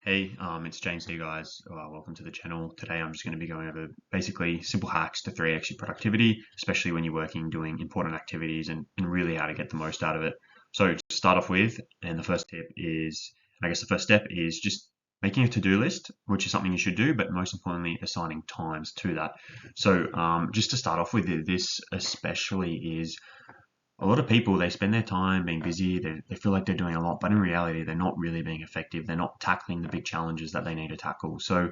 Hey, it's James here, guys. Welcome to the channel. Today, I'm just going to be going over basically simple hacks to 3x your productivity, especially when you're working doing important activities and really how to get the most out of it. So, to start off with, and the first tip is, I guess the first step is just making a to-do list, which is something you should do, but most importantly, assigning times to that. So, just to start off with, this especially is a lot of people, they spend their time being busy, they feel like they're doing a lot, but in reality they're not really being effective. They're not tackling the big challenges that they need to tackle. So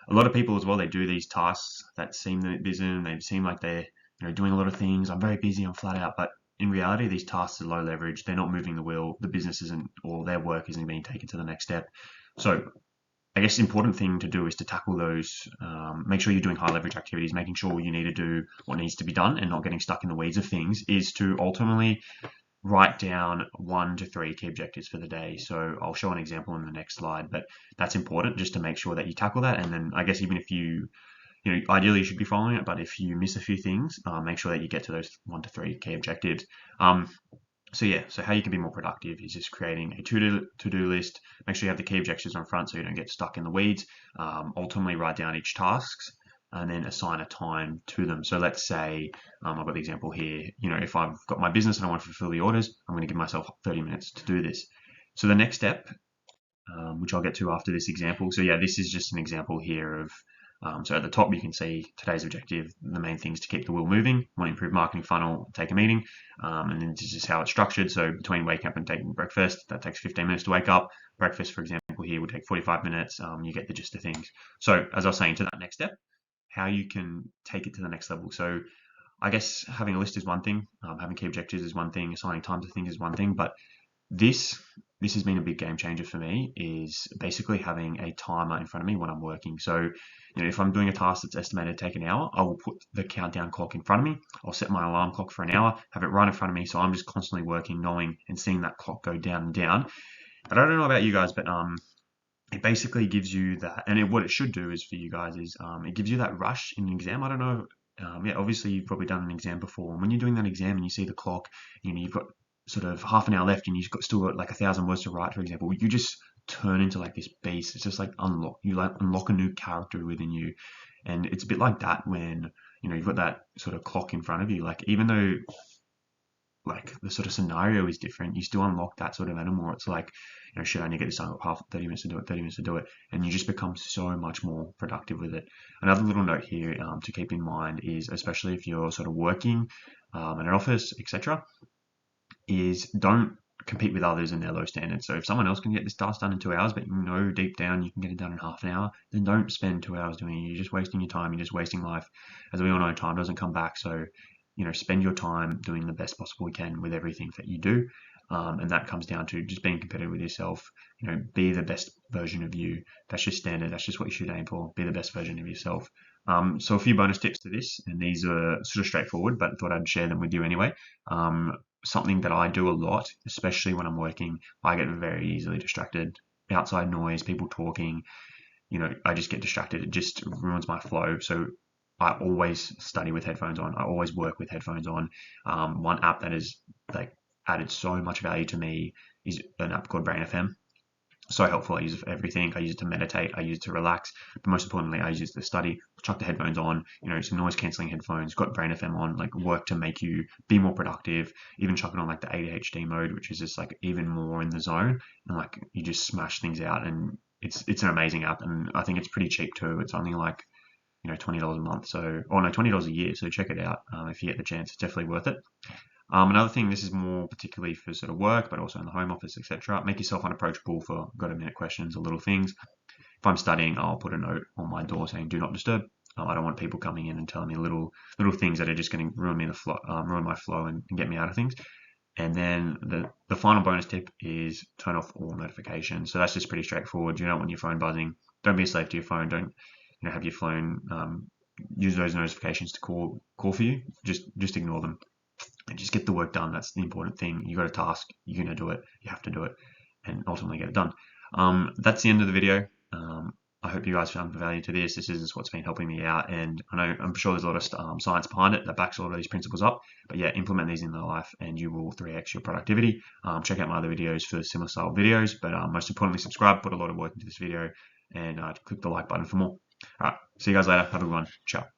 a lot of people as well, they do these tasks that seem a bit busy and they seem like they're doing a lot of things. I'm very busy, I'm flat out, but in reality these tasks are low leverage. They're not moving the wheel. The business isn't, or their work isn't being taken to the next step. So I guess the important thing to do is to tackle those, make sure you're doing high leverage activities, making sure you need to do what needs to be done and not getting stuck in the weeds of things, is to ultimately write down 1 to 3 key objectives for the day. So I'll show an example in the next slide, but that's important just to make sure that you tackle that. And then I guess even if ideally you should be following it, but if you miss a few things, make sure that you get to those 1 to 3 key objectives. So how you can be more productive is just creating a to-do list. Make sure you have the key objectives on front so you don't get stuck in the weeds. Ultimately, write down each tasks and then assign a time to them. So let's say I've got the example here. If I've got my business and I want to fulfill the orders, I'm going to give myself 30 minutes to do this. So the next step, which I'll get to after this example. So yeah, this is just an example here of so at the top, you can see today's objective. The main thing is to keep the wheel moving. Want to improve marketing funnel, take a meeting. And then this is how it's structured. So between waking up and taking breakfast, that takes 15 minutes to wake up. Breakfast, for example, here would take 45 minutes. You get the gist of things. So as I was saying, to that next step, how you can take it to the next level. So I guess having a list is one thing. Having key objectives is one thing. Assigning time to things is one thing. But this this has been a big game changer for me, is basically having a timer in front of me when I'm working. So, if I'm doing a task that's estimated to take an hour, I will put the countdown clock in front of me. I'll set my alarm clock for an hour, have it right in front of me, so I'm just constantly working, knowing and seeing that clock go down and down. But I don't know about you guys, but it basically gives you that, and what it should do is for you guys is it gives you that rush in an exam. I don't know. Yeah, obviously you've probably done an exam before. And when you're doing that exam and you see the clock, you've got sort of half an hour left and still got like 1,000 words to write, for example, you just turn into like this beast. It's just like unlock a new character within you. And it's a bit like that when, you've got that sort of clock in front of you. Like, even though like the sort of scenario is different, you still unlock that sort of animal. It's like, should I only get this done? Half 30 minutes to do it, 30 minutes to do it, and you just become so much more productive with it. Another little note here to keep in mind is, especially if you're sort of working in an office, etc., is don't compete with others and their low standards. So if someone else can get this task done in 2 hours, but deep down you can get it done in half an hour, then don't spend 2 hours doing it. You're just wasting your time. You're just wasting life. As we all know, time doesn't come back. So spend your time doing the best possible you can with everything that you do. And that comes down to just being competitive with yourself. Be the best version of you. That's just standard. That's just what you should aim for. Be the best version of yourself. So a few bonus tips to this, and these are sort of straightforward, but I thought I'd share them with you anyway. Something that I do a lot, especially when I'm working, I get very easily distracted. Outside noise, people talking, I just get distracted. It just ruins my flow. So I always study with headphones on. I always work with headphones on. One app that has like added so much value to me is an app called Brain FM. So helpful. I use it for everything. I use it to meditate. I use it to relax. But most importantly, I use it to study. Chuck the headphones on. Some noise cancelling headphones. Got Brain FM on. Like, work to make you be more productive. Even chuck it on like the ADHD mode, which is just like even more in the zone. And like, you just smash things out. And it's an amazing app. And I think it's pretty cheap too. It's only like $20 a month. So, or no, $20 a year. So check it out if you get the chance. It's definitely worth it. Another thing, this is more particularly for sort of work, but also in the home office, etc. Make yourself unapproachable for got-a-minute questions or little things. If I'm studying, I'll put a note on my door saying "Do not disturb." I don't want people coming in and telling me little things that are just going to ruin me ruin my flow and get me out of things. And then the final bonus tip is turn off all notifications. So that's just pretty straightforward. You don't want your phone buzzing. Don't be a slave to your phone. Don't have your phone use those notifications to call for you. Just ignore them and just get the work done. That's the important thing. You got a task, you're gonna do it. You have to do it, and ultimately get it done. That's the end of the video. I hope you guys found value to this. This is what's been helping me out, and I'm sure there's a lot of science behind it that backs a lot of these principles up. But yeah, implement these in your life, and you will 3x your productivity. Check out my other videos for similar style videos, but most importantly, subscribe. Put a lot of work into this video, and click the like button for more. All right, see you guys later. Have a good one. Ciao.